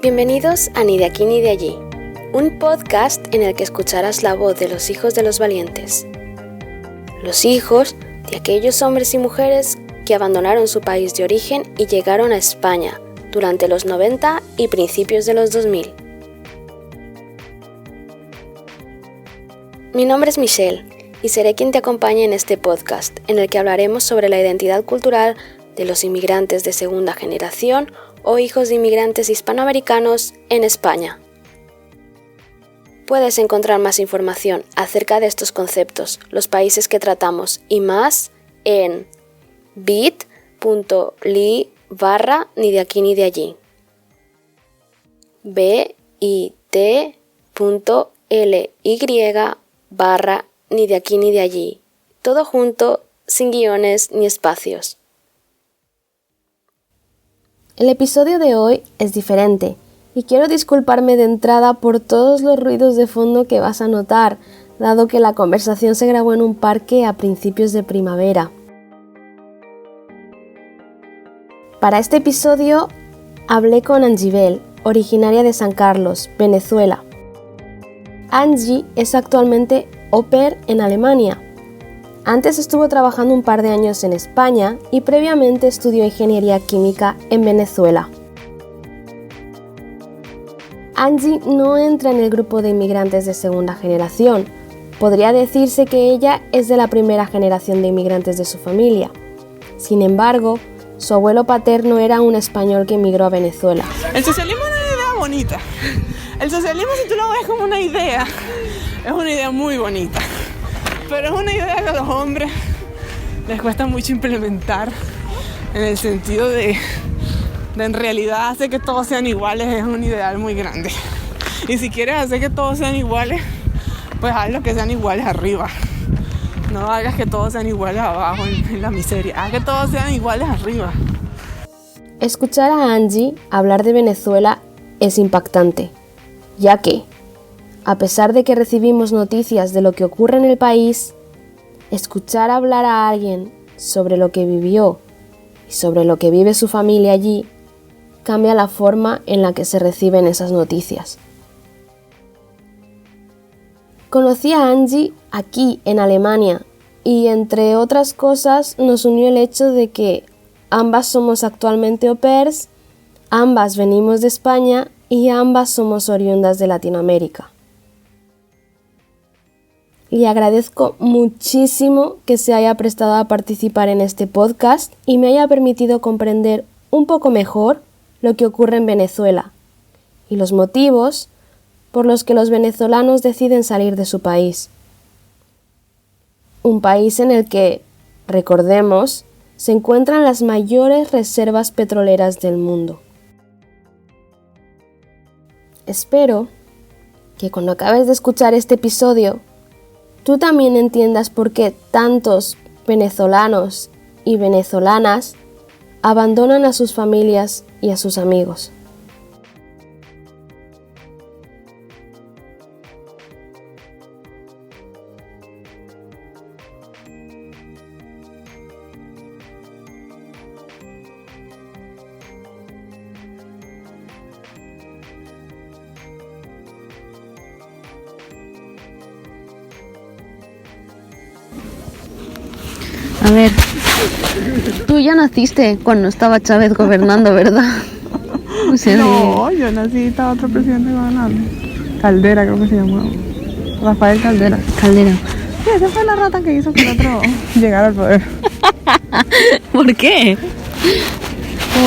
Bienvenidos a Ni de aquí ni de allí, un podcast en el que escucharás la voz de los hijos de los valientes. Los hijos de aquellos hombres y mujeres que abandonaron su país de origen y llegaron a España durante los 90 y principios de los 2000. Mi nombre es Michelle y seré quien te acompañe en este podcast, en el que hablaremos sobre la identidad cultural de los inmigrantes de segunda generación o hijos de inmigrantes hispanoamericanos en España. Puedes encontrar más información acerca de estos conceptos, los países que tratamos y más en bit.ly/ni de aquí ni de allí. bit.ly/ni de aquí ni de allí. Todo junto, sin guiones ni espacios. El episodio de hoy es diferente y quiero disculparme de entrada por todos los ruidos de fondo que vas a notar, dado que la conversación se grabó en un parque a principios de primavera. Para este episodio hablé con Angibel, originaria de San Carlos, Venezuela. Angie es actualmente au pair en Alemania. Antes estuvo trabajando un par de años en España y previamente estudió ingeniería química en Venezuela. Angie no entra en el grupo de inmigrantes de segunda generación. Podría decirse que ella es de la primera generación de inmigrantes de su familia. Sin embargo, su abuelo paterno era un español que emigró a Venezuela. El socialismo es una idea bonita. El socialismo, si tú lo ves como una idea, es una idea muy bonita. Pero es una idea que a los hombres les cuesta mucho implementar, en el sentido de en realidad hacer que todos sean iguales es un ideal muy grande. Y si quieres hacer que todos sean iguales, pues hazlo que sean iguales arriba. No hagas que todos sean iguales abajo en la miseria. Haz que todos sean iguales arriba. Escuchar a Angie hablar de Venezuela es impactante, ya que, a pesar de que recibimos noticias de lo que ocurre en el país, escuchar hablar a alguien sobre lo que vivió y sobre lo que vive su familia allí cambia la forma en la que se reciben esas noticias. Conocí a Angie aquí en Alemania y, entre otras cosas, nos unió el hecho de que ambas somos actualmente au pairs, ambas venimos de España y ambas somos oriundas de Latinoamérica. Le agradezco muchísimo que se haya prestado a participar en este podcast y me haya permitido comprender un poco mejor lo que ocurre en Venezuela y los motivos por los que los venezolanos deciden salir de su país. Un país en el que, recordemos, se encuentran las mayores reservas petroleras del mundo. Espero que cuando acabes de escuchar este episodio, tú también entiendas por qué tantos venezolanos y venezolanas abandonan a sus familias y a sus amigos. A ver, tú ya naciste cuando estaba Chávez gobernando, ¿verdad? O sea, No, yo nací, estaba otro presidente gobernando. Caldera creo que se llamaba. Rafael Caldera. Caldera. Sí, esa fue la rata que hizo que el otro llegara al poder. ¿Por qué?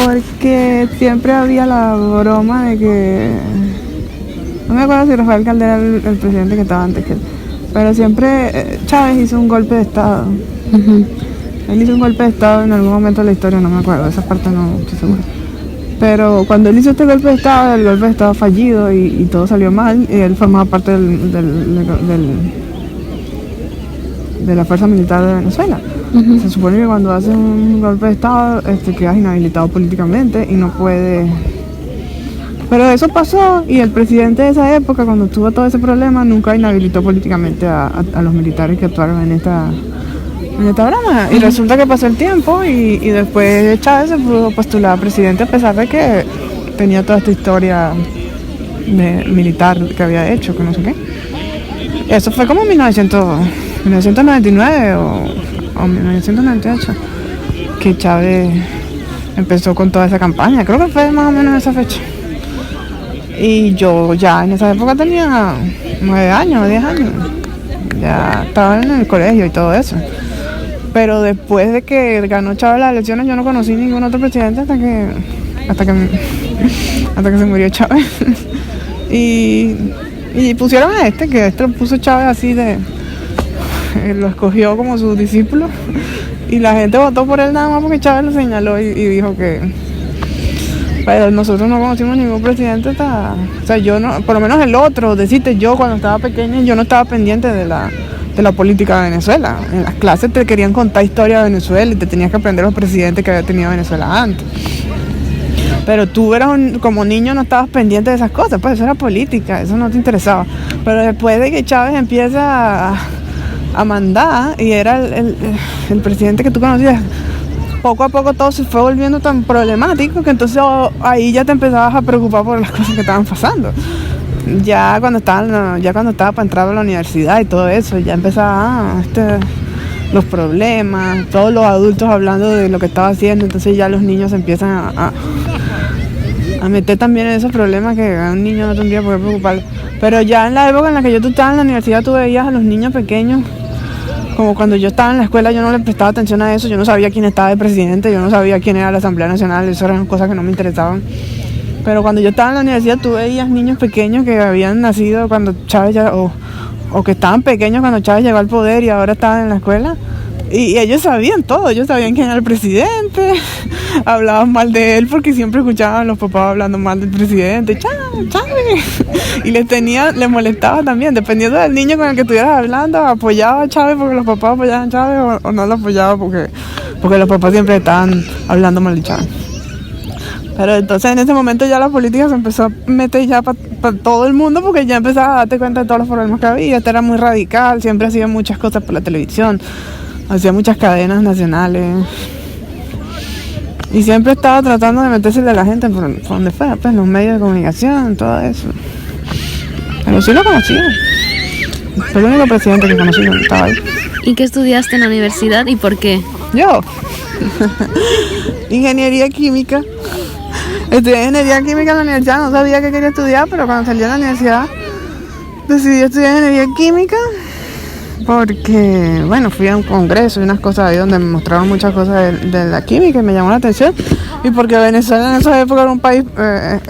Porque siempre había la broma de que... No me acuerdo si Rafael Caldera era el presidente que estaba antes que él. Pero siempre Chávez hizo un golpe de estado. Uh-huh. Él hizo un golpe de estado en algún momento de la historia, no me acuerdo, esa parte no estoy segura. Pero cuando él hizo este golpe de estado, el golpe de estado fallido y todo salió mal, y él formaba parte de la fuerza militar de Venezuela. Uh-huh. Se supone que cuando haces un golpe de estado quedas inhabilitado políticamente y no puedes... Pero eso pasó y el presidente de esa época, cuando tuvo todo ese problema, nunca inhabilitó políticamente a los militares que actuaron en esta broma. Y resulta que pasó el tiempo y después Chávez se pudo postular a presidente a pesar de que tenía toda esta historia militar que había hecho, que no sé qué. Eso fue como 1999 o 1998, que Chávez empezó con toda esa campaña. Creo que fue más o menos esa fecha. Y yo ya en esa época tenía 9 años, 10 años. Ya estaba en el colegio y todo eso. Pero después de que ganó Chávez las elecciones, yo no conocí ningún otro presidente hasta que se murió Chávez. y pusieron a que lo puso Chávez así lo escogió como su discípulo. Y la gente votó por él nada más porque Chávez lo señaló y dijo que... Pero nosotros no conocimos ningún presidente o sea, yo no, por lo menos el otro, decirte, yo cuando estaba pequeña, yo no estaba pendiente de la política de Venezuela. En las clases te querían contar historia de Venezuela y te tenías que aprender los presidentes que había tenido Venezuela antes. Pero tú como niño no estabas pendiente de esas cosas, pues eso era política, eso no te interesaba. Pero después de que Chávez empieza a mandar y era el presidente que tú conocías, poco a poco todo se fue volviendo tan problemático que entonces ahí ya te empezabas a preocupar por las cosas que estaban pasando. Ya cuando estaba para entrar a la universidad y todo eso, ya empezaba los problemas, todos los adultos hablando de lo que estaba haciendo, entonces ya los niños empiezan a meter también en esos problemas que a un niño no tendría por qué preocuparle. Pero ya en la época en la que tú estabas en la universidad, tú veías a los niños pequeños, como cuando yo estaba en la escuela, yo no le prestaba atención a eso, yo no sabía quién estaba de presidente, yo no sabía quién era la Asamblea Nacional, eso eran cosas que no me interesaban. Pero cuando yo estaba en la universidad, tú veías niños pequeños que habían nacido cuando Chávez o que estaban pequeños cuando Chávez llegó al poder y ahora estaban en la escuela. Y ellos sabían todo, ellos sabían quién era el presidente, hablaban mal de él porque siempre escuchaban a los papás hablando mal del presidente, Chávez. Y les molestaba también, dependiendo del niño con el que estuvieras hablando, apoyaba a Chávez porque los papás apoyaban a Chávez o no lo apoyaba porque los papás siempre estaban hablando mal de Chávez. Pero entonces en ese momento ya la política se empezó a meter ya para todo el mundo porque ya empezaba a darte cuenta de todos los problemas que había. Este era muy radical, siempre hacía muchas cosas por la televisión, hacía muchas cadenas nacionales y siempre estaba tratando de meterse de la gente por donde fuera, pues los medios de comunicación, todo eso. Pero sí lo conocí, fue el único presidente que conocí cuando estaba ahí. ¿Y qué estudiaste en la universidad y por qué? Yo, ingeniería química. Estudié ingeniería química en la universidad, no sabía qué quería estudiar, pero cuando salí de la universidad decidí estudiar ingeniería química porque, bueno, fui a un congreso y unas cosas ahí donde me mostraron muchas cosas de la química y me llamó la atención. Y porque Venezuela en esa época era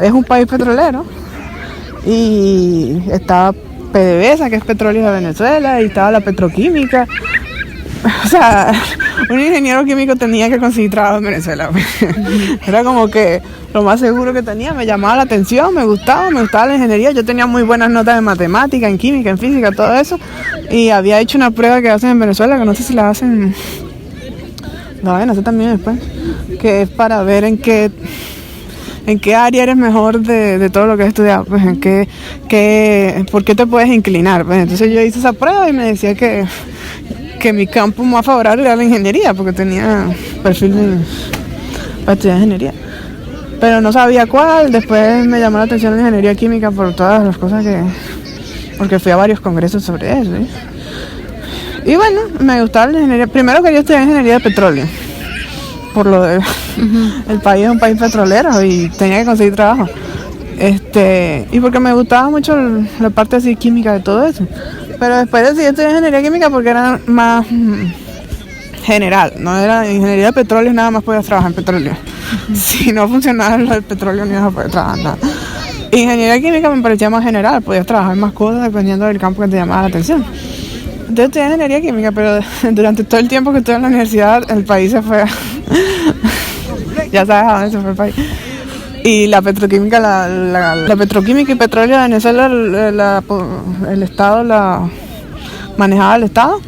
es un país petrolero y estaba PDVSA, que es Petróleo de Venezuela, y estaba la petroquímica. O sea, un ingeniero químico tenía que conseguir trabajo en Venezuela. Era como que lo más seguro que tenía, me llamaba la atención, me gustaba la ingeniería. Yo tenía muy buenas notas en matemática, en química, en física, todo eso. Y había hecho una prueba que hacen en Venezuela, que no sé si la hacen, la van a hacer también después, que es para ver en qué área eres mejor de todo lo que has estudiado, pues por qué te puedes inclinar. Pues entonces yo hice esa prueba y me decía que mi campo más favorable era la ingeniería, porque tenía perfil para estudiar ingeniería. Pero no sabía cuál. Después me llamó la atención la ingeniería química por todas las cosas porque fui a varios congresos sobre eso, ¿sí? Y bueno, me gustaba la ingeniería. Primero quería estudiar ingeniería de petróleo, por lo de el país es un país petrolero y tenía que conseguir trabajo. Y porque me gustaba mucho la parte así química de todo eso. Pero después decidí estudiar ingeniería química porque era más general, no era ingeniería de petróleo, nada más podías trabajar en petróleo. Si no funcionaba lo del petróleo, no ibas a poder trabajar nada. Ingeniería química me parecía más general, podías trabajar más cosas dependiendo del campo que te llamaba la atención. Entonces estudié ingeniería química, pero durante todo el tiempo que estuve en la universidad, el país se fue ya sabes a dónde se fue el país. Y la petroquímica, la petroquímica y petróleo de Venezuela, el Estado la manejaba el Estado.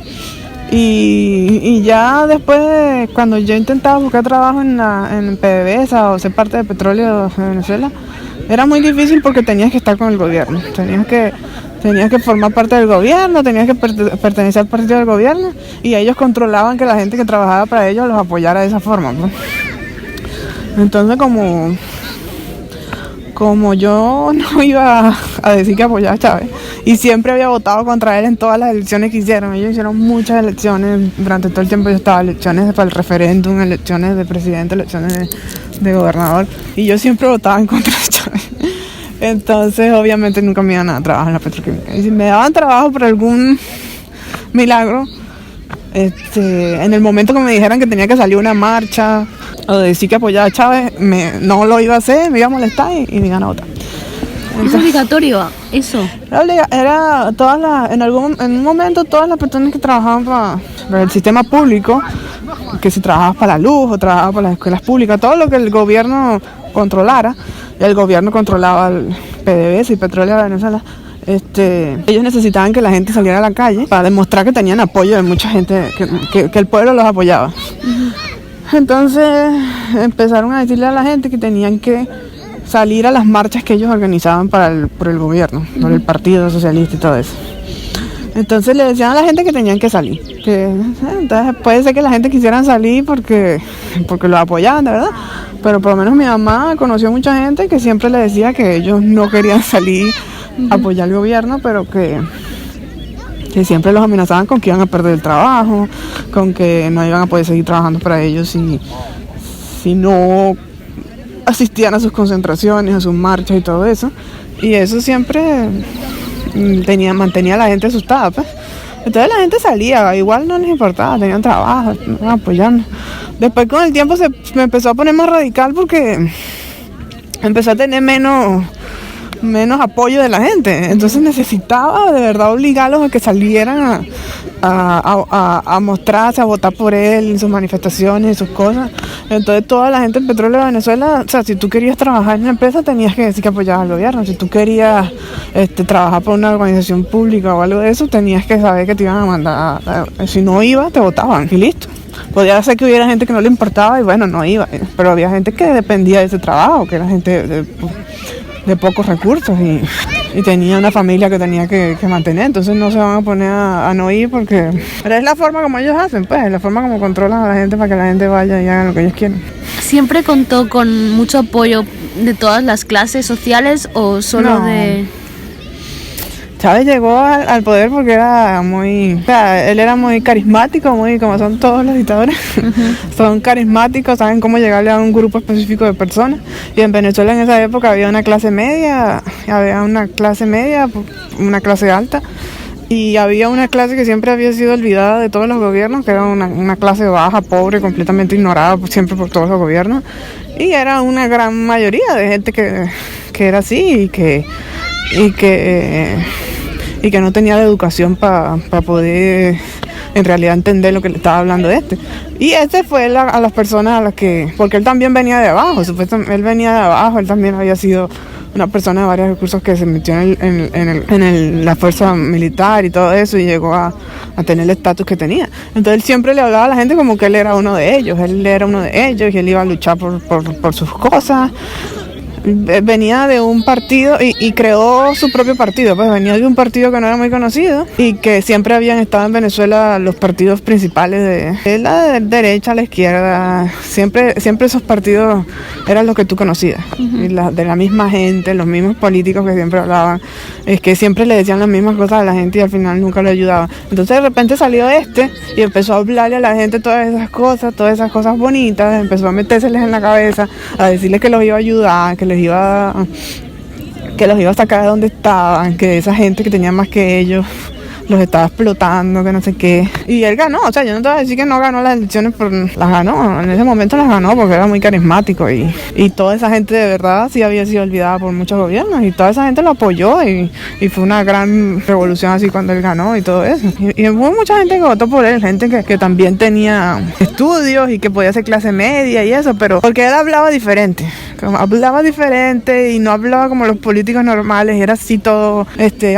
Y ya después, cuando yo intentaba buscar trabajo en PDVSA o ser parte de Petróleo de Venezuela, era muy difícil porque tenías que estar con el gobierno. Tenías que formar parte del gobierno, tenías que pertenecer al partido del gobierno, y ellos controlaban que la gente que trabajaba para ellos los apoyara de esa forma, ¿no? Entonces, como como yo no iba a decir que apoyaba a Chávez y siempre había votado contra él en todas las elecciones que hicieron. Ellos hicieron muchas elecciones, durante todo el tiempo yo estaba, elecciones para el referéndum, elecciones de presidente, elecciones de gobernador, y yo siempre votaba en contra de Chávez. Entonces obviamente nunca me iban a trabajar en la petroquímica. Y si me daban trabajo por algún milagro, en el momento que me dijeran que tenía que salir una marcha o decir que apoyaba a Chávez, no lo iba a hacer, me iba a molestar y me iban a votar. ¿Es obligatorio eso? Era en un momento todas las personas que trabajaban para el sistema público, que si trabajabas para la luz o trabajabas para las escuelas públicas, todo lo que el gobierno controlara, el gobierno controlaba el PDVSA y Petróleo de Venezuela. Ellos necesitaban que la gente saliera a la calle para demostrar que tenían apoyo de mucha gente, que el pueblo los apoyaba. Entonces empezaron a decirle a la gente que tenían que salir a las marchas que ellos organizaban por el gobierno, por el Partido Socialista y todo eso. Entonces le decían a la gente que tenían que salir. Entonces puede ser que la gente quisiera salir porque los apoyaban, de verdad. Pero por lo menos mi mamá conoció mucha gente que siempre le decía que ellos no querían salir a apoyar al gobierno, pero que siempre los amenazaban con que iban a perder el trabajo, con que no iban a poder seguir trabajando para ellos si no asistían a sus concentraciones, a sus marchas y todo eso. Y eso siempre mantenía a la gente asustada, pues. Entonces la gente salía, igual no les importaba, tenían trabajo, apoyando. Después con el tiempo me empezó a poner más radical porque empezó a tener menos apoyo de la gente. Entonces necesitaba de verdad obligarlos a que salieran a mostrarse, a votar por él en sus manifestaciones y sus cosas. Entonces toda la gente en Petróleo de Venezuela, o sea, si tú querías trabajar en la empresa tenías que decir que apoyabas al gobierno. Si tú querías trabajar por una organización pública o algo de eso, tenías que saber que te iban a mandar, si no ibas te votaban y listo. Podía ser que hubiera gente que no le importaba y bueno, no iba, pero había gente que dependía de ese trabajo, que era gente de pocos recursos y tenía una familia que tenía que mantener, entonces no se van a poner a no ir porque... Pero es la forma como ellos hacen, pues, es la forma como controlan a la gente para que la gente vaya y haga lo que ellos quieren. ¿Siempre contó con mucho apoyo de todas las clases sociales o solo de...? Chávez llegó al poder porque era muy... O sea, él era muy carismático, muy como son todos los dictadores. Son carismáticos, saben cómo llegarle a un grupo específico de personas. Y en Venezuela en esa época había una clase media, una clase alta. Y había una clase que siempre había sido olvidada de todos los gobiernos, que era una clase baja, pobre, completamente ignorada siempre por todos los gobiernos. Y era una gran mayoría de gente que era así y que no tenía la educación para poder en realidad entender lo que le estaba hablando Y fue a las personas a las que, porque él también venía de abajo, supuestamente él venía de abajo, él también había sido una persona de varios recursos que se metió en la fuerza militar y todo eso y llegó a tener el estatus que tenía. Entonces él siempre le hablaba a la gente como que él era uno de ellos y él iba a luchar por sus cosas. Venía de un partido y creó su propio partido, pues venía de un partido que no era muy conocido y que siempre habían estado en Venezuela los partidos principales de la derecha a la izquierda, siempre esos partidos eran los que tú conocías, y de la misma gente, los mismos políticos que siempre hablaban, es que siempre le decían las mismas cosas a la gente y al final nunca lo ayudaban. Entonces de repente salió y empezó a hablarle a la gente todas esas cosas bonitas, empezó a metérseles en la cabeza, a decirles que los iba a ayudar, que los iba a sacar de donde estaban, que esa gente que tenía más que ellos los estaba explotando, que no sé qué. Y él ganó, o sea, yo no te voy a decir que no ganó las elecciones, pero las ganó, en ese momento las ganó porque era muy carismático y toda esa gente de verdad sí había sido olvidada por muchos gobiernos y toda esa gente lo apoyó y fue una gran revolución así cuando él ganó y todo eso. Y hubo mucha gente que votó por él, gente que también tenía estudios y que podía ser clase media y eso, pero porque él hablaba diferente y no hablaba como los políticos normales, era así todo,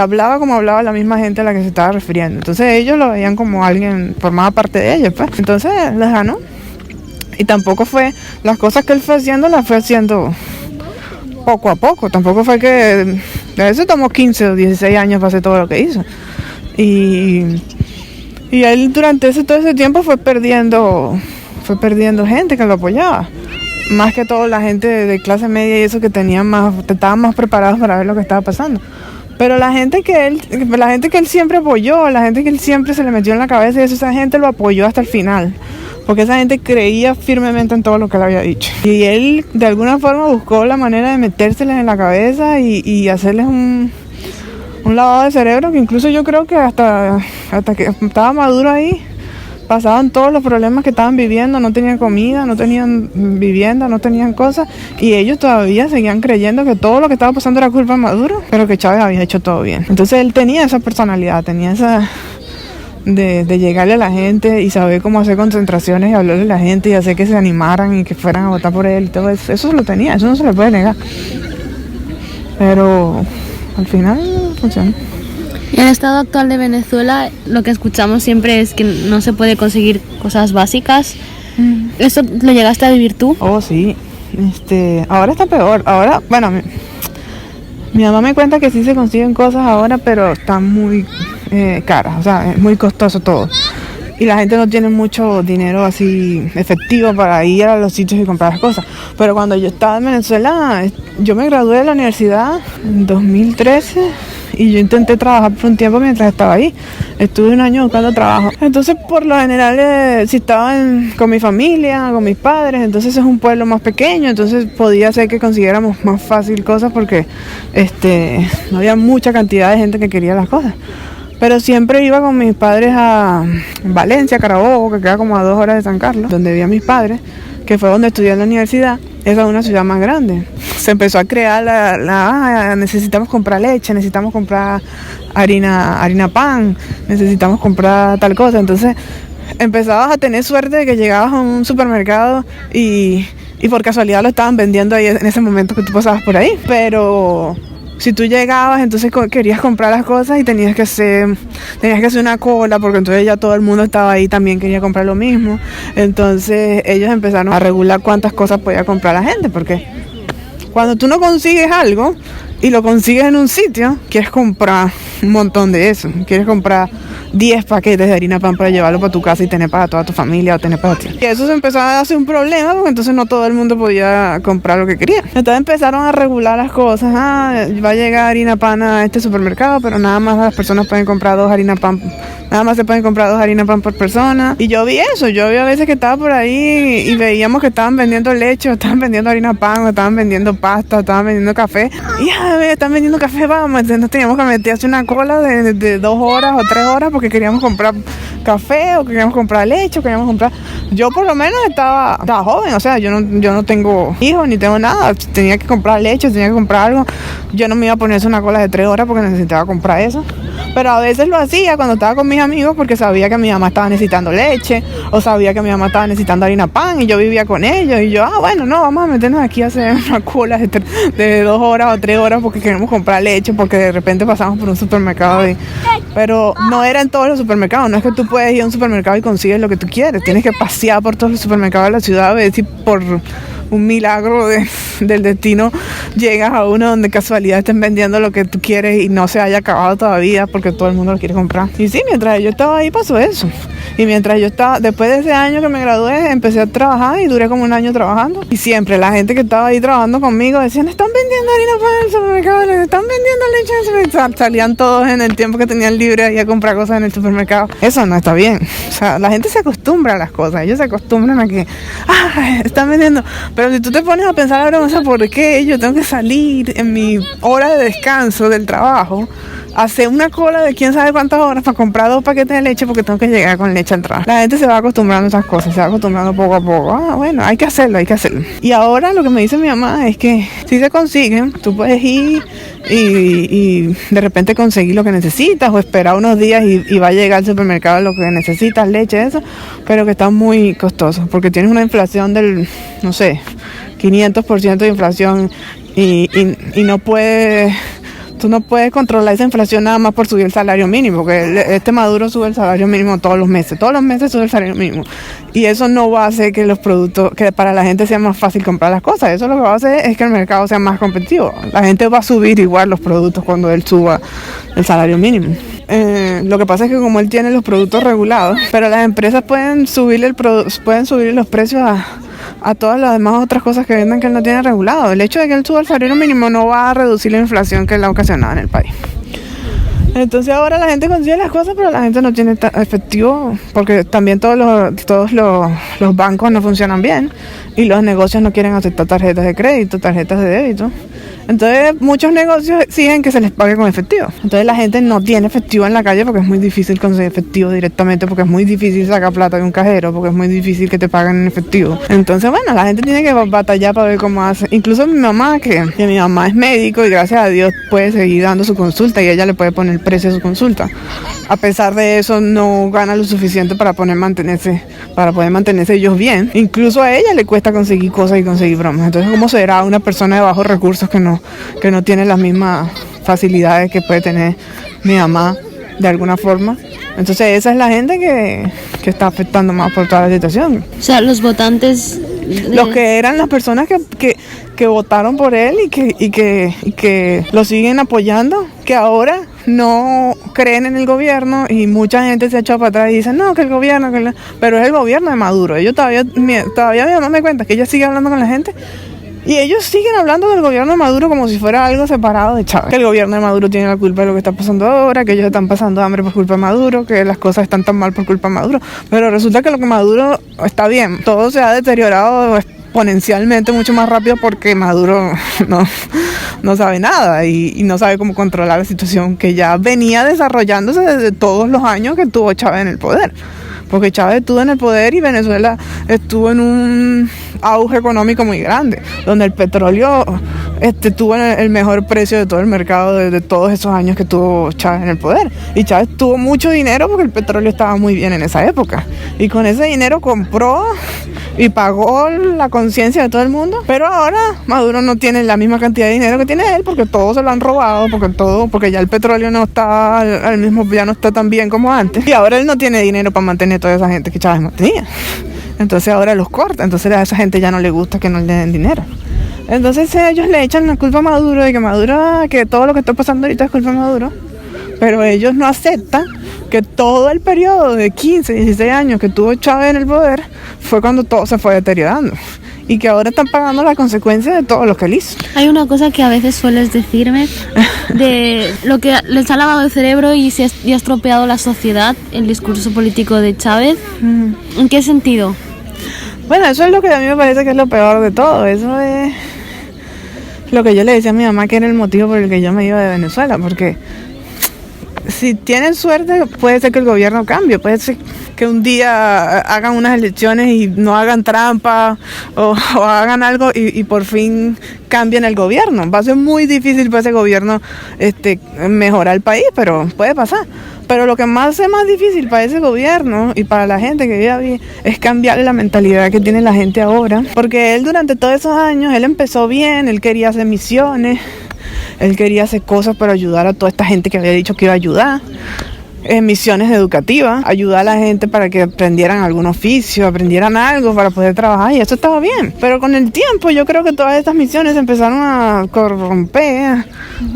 hablaba como hablaba la misma gente a la que se estaba refiriendo. Entonces ellos lo veían como alguien, formaba parte de ellos, pues. Entonces les ganó. Y tampoco fue, las cosas que él fue haciendo, las fue haciendo poco a poco. Tampoco fue que, de eso tomó 15 o 16 años para hacer todo lo que hizo. Y él durante todo ese tiempo fue perdiendo gente que lo apoyaba. más que todo la gente de clase media y eso que estaban más preparados para ver lo que estaba pasando. Pero la gente que él siempre apoyó, la gente que él siempre se le metió en la cabeza, y eso, esa gente lo apoyó hasta el final. Porque esa gente creía firmemente en todo lo que él había dicho. Y él de alguna forma buscó la manera de metérseles en la cabeza y hacerles un lavado de cerebro, que incluso yo creo que hasta que estaba Maduro ahí, pasaban todos los problemas que estaban viviendo, no tenían comida, no tenían vivienda, no tenían cosas, y ellos todavía seguían creyendo que todo lo que estaba pasando era culpa de Maduro, pero que Chávez había hecho todo bien. Entonces él tenía esa personalidad, tenía esa de llegarle a la gente y saber cómo hacer concentraciones y hablarle a la gente y hacer que se animaran y que fueran a votar por él y todo eso. Eso lo tenía, eso no se le puede negar. Pero al final funcionó. En el estado actual de Venezuela lo que escuchamos siempre es que no se puede conseguir cosas básicas. ¿Eso lo llegaste a vivir tú? Oh, sí. Ahora está peor. Ahora, bueno, mi mamá me cuenta que sí se consiguen cosas ahora, pero están muy caras, o sea, es muy costoso todo. Y la gente no tiene mucho dinero así efectivo para ir a los sitios y comprar las cosas. Pero cuando yo estaba en Venezuela, yo me gradué de la universidad en 2013 y yo intenté trabajar por un tiempo mientras estaba ahí. Estuve un año buscando trabajo. Entonces, por lo general, si estaba con mi familia, con mis padres, entonces es un pueblo más pequeño, entonces podía ser que consiguiéramos más fácil cosas porque no había mucha cantidad de gente que quería las cosas. Pero siempre iba con mis padres a Valencia, Carabobo, que queda como a 2 horas de San Carlos, donde vivía mis padres, que fue donde estudié en la universidad. Esa es una ciudad más grande. Se empezó a crear necesitamos comprar leche, necesitamos comprar harina pan, necesitamos comprar tal cosa. Entonces empezabas a tener suerte de que llegabas a un supermercado y por casualidad lo estaban vendiendo ahí en ese momento que tú pasabas por ahí. Pero si tú llegabas, entonces querías comprar las cosas y tenías que hacer una cola, porque entonces ya todo el mundo estaba ahí, también quería comprar lo mismo. Entonces ellos empezaron a regular cuántas cosas podía comprar la gente, porque cuando tú no consigues algo y lo consigues en un sitio, quieres comprar un montón de eso, quieres comprar 10 paquetes de harina pan para llevarlo para tu casa y tener para toda tu familia o tener para ti. Y eso se empezó a hacer un problema porque entonces no todo el mundo podía comprar lo que quería. Entonces empezaron a regular las cosas. Va a llegar harina pan a este supermercado, pero nada más las personas pueden comprar 2 harina pan. Nada más se pueden comprar 2 harina pan por persona. Y yo vi eso, yo vi a veces que estaba por ahí y veíamos que estaban vendiendo leche, o estaban vendiendo harina pan, o estaban vendiendo pasta, o estaban vendiendo café. Y están vendiendo café, vamos, entonces teníamos que meter hace una cola de 2 horas o 3 horas porque queríamos comprar café o queríamos comprar leche o queríamos comprar. Yo por lo menos estaba joven, o sea, yo no tengo hijos ni tengo nada, tenía que comprar leche, tenía que comprar algo. Yo no me iba a poner una cola de 3 horas porque necesitaba comprar eso. Pero a veces lo hacía cuando estaba con mis amigos porque sabía que mi mamá estaba necesitando leche o sabía que mi mamá estaba necesitando harina pan y yo vivía con ellos y yo, bueno, no, vamos a meternos aquí a hacer una cola de 2 horas o 3 horas porque queremos comprar leche, porque de repente pasamos por un supermercado pero no era en todos los supermercados, no es que tú puedes ir a un supermercado y consigues lo que tú quieres, tienes que pasear por todos los supermercados de la ciudad a ver si por un milagro del destino llegas a uno donde casualidad estén vendiendo lo que tú quieres y no se haya acabado todavía porque todo el mundo lo quiere comprar. Y sí, mientras yo estaba ahí pasó eso. Y mientras yo estaba, después de ese año que me gradué, empecé a trabajar y duré como un año trabajando. Y siempre la gente que estaba ahí trabajando conmigo decían, están vendiendo harina pan en el supermercado, están vendiendo leche en el supermercado. Salían todos en el tiempo que tenían libre ahí a comprar cosas en el supermercado. Eso no está bien. O sea, la gente se acostumbra a las cosas. Ellos se acostumbran a que, están vendiendo. Pero si tú te pones a pensar ahora, o sea, ¿por qué yo tengo que salir en mi hora de descanso del trabajo, hacer una cola de quién sabe cuántas horas para comprar 2 paquetes de leche porque tengo que llegar con leche al trabajo? La gente se va acostumbrando a esas cosas, se va acostumbrando poco a poco. Bueno, hay que hacerlo. Y ahora lo que me dice mi mamá es que si se consiguen, tú puedes ir y de repente conseguir lo que necesitas o esperar unos días y va a llegar al supermercado lo que necesitas, leche, eso, pero que está muy costoso porque tienes una inflación del, no sé, 500% de inflación y no puedes. Tú no puedes controlar esa inflación nada más por subir el salario mínimo, porque Maduro sube el salario mínimo todos los meses sube el salario mínimo. Y eso no va a hacer que los productos, que para la gente sea más fácil comprar las cosas. Eso lo que va a hacer es que el mercado sea más competitivo. La gente va a subir igual los productos cuando él suba el salario mínimo. Lo que pasa es que como él tiene los productos regulados, pero las empresas pueden subir los precios a todas las demás otras cosas que venden que él no tiene regulado. El hecho de que él suba el salario mínimo no va a reducir la inflación que él ha ocasionado en el país. Entonces ahora la gente consigue las cosas, pero la gente no tiene efectivo, porque también todos los bancos no funcionan bien y los negocios no quieren aceptar tarjetas de crédito, tarjetas de débito. Entonces muchos negocios exigen que se les pague con efectivo. Entonces la gente no tiene efectivo en la calle porque es muy difícil conseguir efectivo directamente, porque es muy difícil sacar plata de un cajero, porque es muy difícil que te paguen en efectivo. Entonces bueno, la gente tiene que batallar para ver cómo hace. Incluso mi mamá, que mi mamá es médico y gracias a Dios puede seguir dando su consulta y ella le puede poner el precio de su consulta. A pesar de eso no gana lo suficiente para poder mantenerse ellos bien. Incluso a ella le cuesta conseguir cosas y conseguir bromas. Entonces ¿cómo será una persona de bajos recursos que no tiene las mismas facilidades que puede tener mi mamá de alguna forma? Entonces esa es la gente que está afectando más por toda la situación. O sea, los votantes... Los que eran las personas que votaron por él y que lo siguen apoyando, que ahora no creen en el gobierno y mucha gente se ha echado para atrás y dice no, que el gobierno, pero es el gobierno de Maduro. Ellos todavía mi mamá me cuenta que ella sigue hablando con la gente. Y ellos siguen hablando del gobierno de Maduro como si fuera algo separado de Chávez. Que el gobierno de Maduro tiene la culpa de lo que está pasando ahora, que ellos están pasando hambre por culpa de Maduro, que las cosas están tan mal por culpa de Maduro. Pero resulta que lo que Maduro está bien. Todo se ha deteriorado exponencialmente mucho más rápido porque Maduro no sabe nada y no sabe cómo controlar la situación que ya venía desarrollándose desde todos los años que tuvo Chávez en el poder. Porque Chávez estuvo en el poder y Venezuela estuvo en un auge económico muy grande, donde el petróleo tuvo el mejor precio de todo el mercado de todos esos años que tuvo Chávez en el poder. Y Chávez tuvo mucho dinero porque el petróleo estaba muy bien en esa época. Y con ese dinero compró y pagó la conciencia de todo el mundo. Pero ahora Maduro no tiene la misma cantidad de dinero que tiene él porque todo se lo han robado, porque ya el petróleo no está ya no está tan bien como antes. Y ahora él no tiene dinero para mantener toda esa gente que Chávez mantenía. Entonces ahora los corta. Entonces a esa gente ya no le gusta que no le den dinero. Entonces ellos le echan la culpa a Maduro de que todo lo que está pasando ahorita es culpa de Maduro. Pero ellos no aceptan que todo el periodo de 15, 16 años que tuvo Chávez en el poder fue cuando todo se fue deteriorando. Y que ahora están pagando las consecuencias de todo lo que él hizo. Hay una cosa que a veces sueles decirme de lo que les ha lavado el cerebro y ha estropeado la sociedad, el discurso político de Chávez. ¿En qué sentido? Bueno, eso es lo que a mí me parece que es lo peor de todo. Eso es lo que yo le decía a mi mamá que era el motivo por el que yo me iba de Venezuela. Porque si tienen suerte puede ser que el gobierno cambie, puede ser que un día hagan unas elecciones y no hagan trampa o hagan algo y por fin cambien el gobierno. Va a ser muy difícil para ese gobierno mejorar el país, pero puede pasar. Pero lo que más es más difícil para ese gobierno y para la gente que vive ahí es cambiar la mentalidad que tiene la gente ahora. Porque él durante todos esos años, él empezó bien, él quería hacer misiones, él quería hacer cosas para ayudar a toda esta gente que había dicho que iba a ayudar. Misiones educativas, ayudar a la gente para que aprendieran algún oficio, aprendieran algo para poder trabajar y eso estaba bien. Pero con el tiempo yo creo que todas estas misiones empezaron a corromper,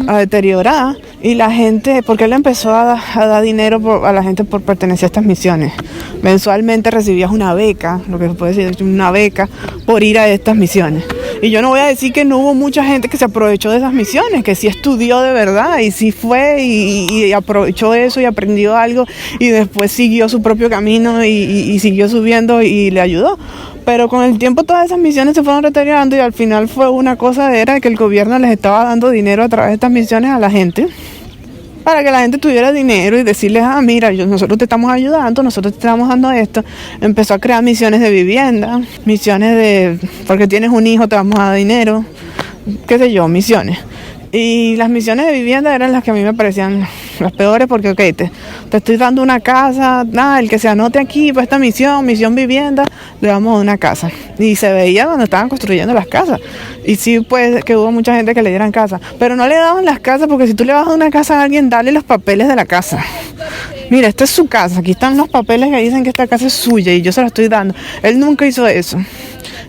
a deteriorar y la gente, porque él empezó a dar dinero a la gente por pertenecer a estas misiones. Mensualmente recibías una beca, lo que se puede decir una beca, por ir a estas misiones. Y yo no voy a decir que no hubo mucha gente que se aprovechó de esas misiones, que sí estudió de verdad y sí fue y aprovechó eso y aprendió algo y después siguió su propio camino y siguió subiendo y le ayudó. Pero con el tiempo todas esas misiones se fueron deteriorando y al final fue una cosa era que el gobierno les estaba dando dinero a través de estas misiones a la gente para que la gente tuviera dinero y decirles, mira, nosotros te estamos ayudando, nosotros te estamos dando esto. Empezó a crear misiones de vivienda, misiones de, porque tienes un hijo te vamos a dar dinero, qué sé yo, misiones. Y las misiones de vivienda eran las que a mí me parecían las peores porque, te estoy dando una casa, el que se anote aquí para esta misión vivienda, le damos una casa. Y se veía cuando estaban construyendo las casas. Y sí, pues, que hubo mucha gente que le dieran casa. Pero no le daban las casas porque si tú le vas a una casa a alguien, dale los papeles de la casa. Mira, esta es su casa, aquí están los papeles que dicen que esta casa es suya y yo se la estoy dando. Él nunca hizo eso.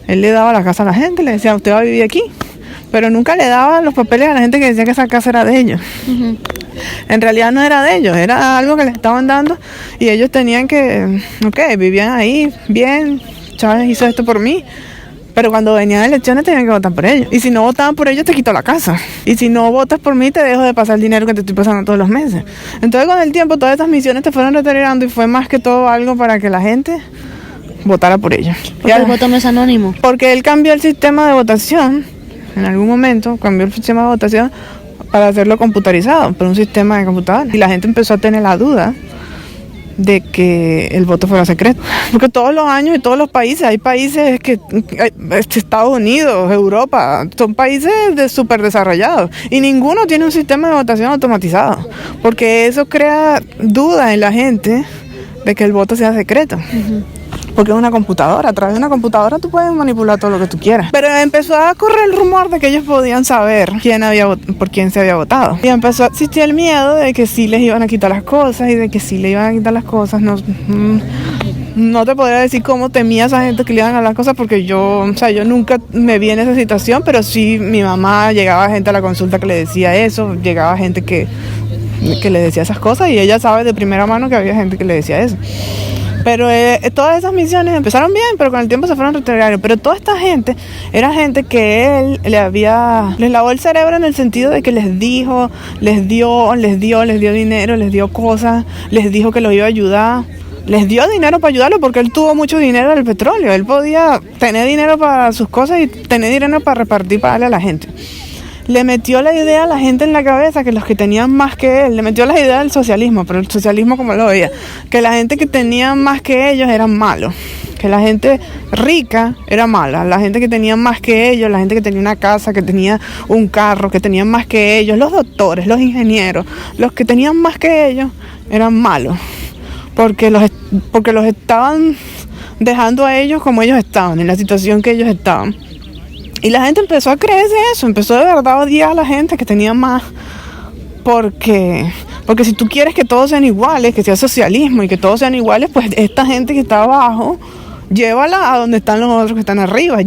Él le daba la casa a la gente, le decía, usted va a vivir aquí. Pero nunca le daba los papeles a la gente que decía que esa casa era de ellos. Uh-huh. En realidad no era de ellos, era algo que les estaban dando y ellos tenían que, vivían ahí, bien, Chávez hizo esto por mí, Pero cuando venían elecciones tenían que votar por ellos. Y si no votaban por ellos, te quito la casa. Y si no votas por mí, te dejo de pasar el dinero que te estoy pasando todos los meses. Entonces, con el tiempo, todas esas misiones te fueron deteriorando y fue más que todo algo para que la gente votara por ellos. Porque el voto no es anónimo. Porque él cambió el sistema de votación. En algún momento cambió el sistema de votación para hacerlo computarizado, por un sistema de computadora. Y la gente empezó a tener la duda de que el voto fuera secreto. Porque todos los años y todos los países, hay países que, Estados Unidos, Europa, son países súper desarrollados y ninguno tiene un sistema de votación automatizado, porque eso crea duda en la gente de que el voto sea secreto. Porque es una computadora, a través de una computadora tú puedes manipular todo lo que tú quieras. Pero empezó a correr el rumor de que ellos podían saber por quién se había votado. Y empezó a existir el miedo de que sí les iban a quitar las cosas y de que sí le iban a quitar las cosas. No te podría decir cómo temía a esa gente que le iban a las cosas porque yo nunca me vi en esa situación, pero sí mi mamá, llegaba gente a la consulta que le decía eso, llegaba gente que le decía esas cosas y ella sabe de primera mano que había gente que le decía eso. Pero todas esas misiones empezaron bien, pero con el tiempo se fueron retrogradando. Pero toda esta gente era gente que él les lavó el cerebro en el sentido de que les dio dinero, les dio cosas, les dijo que los iba a ayudar. Les dio dinero para ayudarlo porque él tuvo mucho dinero del petróleo. Él podía tener dinero para sus cosas y tener dinero para repartir, para darle a la gente. Le metió la idea a la gente en la cabeza que los que tenían más que él, le metió la idea del socialismo, pero el socialismo como lo veía, que la gente que tenía más que ellos eran malos, que la gente rica era mala, la gente que tenía más que ellos, la gente que tenía una casa, que tenía un carro, que tenían más que ellos, los doctores, los ingenieros, los que tenían más que ellos eran malos, porque los estaban dejando a ellos como ellos estaban, en la situación que ellos estaban. Y la gente empezó a creerse eso, empezó de verdad a odiar a la gente que tenía más, porque si tú quieres que todos sean iguales, que sea socialismo y que todos sean iguales, pues esta gente que está abajo, llévala a donde están los otros que están arriba,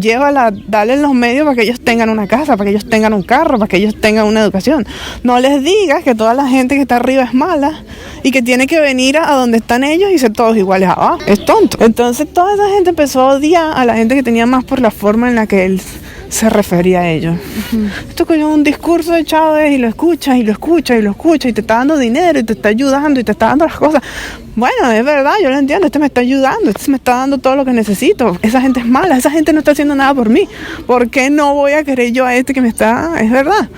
dale los medios para que ellos tengan una casa, para que ellos tengan un carro, para que ellos tengan una educación. No les digas que toda la gente que está arriba es mala y que tiene que venir a donde están ellos y ser todos iguales abajo. Es tonto. Entonces toda esa gente empezó a odiar a la gente que tenía más por la forma en la que él se refería a ellos. Esto es un discurso de Chávez y lo escuchas y lo escuchas y lo escuchas y te está dando dinero y te está ayudando y te está dando las cosas. Bueno, es verdad, yo lo entiendo, me está ayudando, me está dando todo lo que necesito. Esa gente es mala, esa gente no está haciendo nada por mí. ¿Por qué no voy a querer yo a que me está? Es verdad.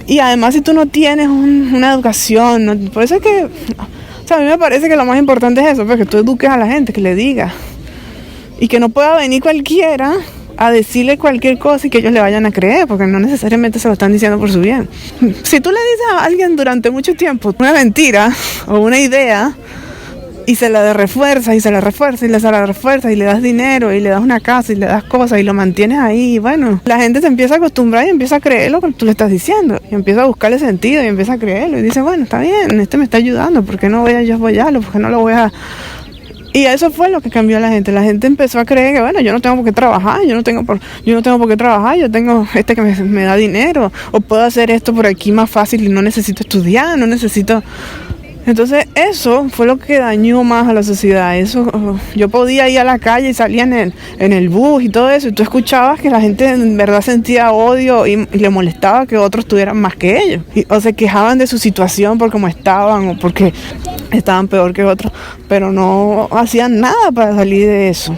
Y además si tú no tienes una educación, por eso es que, a mí me parece que lo más importante es eso, pues, que tú eduques a la gente, que le digas. Y que no pueda venir cualquiera a decirle cualquier cosa y que ellos le vayan a creer, porque no necesariamente se lo están diciendo por su bien. Si tú le dices a alguien durante mucho tiempo una mentira o una idea y se la refuerza y se la refuerza y se la refuerza y le das dinero y le das una casa y le das cosas y lo mantienes ahí, y bueno, la gente se empieza a acostumbrar y empieza a creer lo que tú le estás diciendo y empieza a buscarle sentido y empieza a creerlo y dice, bueno, está bien, me está ayudando, ¿por qué no voy a yo apoyarlo? ¿Por qué no lo voy a...? Y eso fue lo que cambió a la gente. La gente empezó a creer que, bueno, yo no tengo por qué trabajar, yo no tengo por qué trabajar, yo tengo que me da dinero, o puedo hacer esto por aquí más fácil y no necesito estudiar, no necesito... Entonces eso fue lo que dañó más a la sociedad. Eso, yo podía ir a la calle y salía en el bus y todo eso, y tú escuchabas que la gente en verdad sentía odio y le molestaba que otros tuvieran más que ellos, o se quejaban de su situación por cómo estaban o porque estaban peor que otros, pero no hacían nada para salir de eso.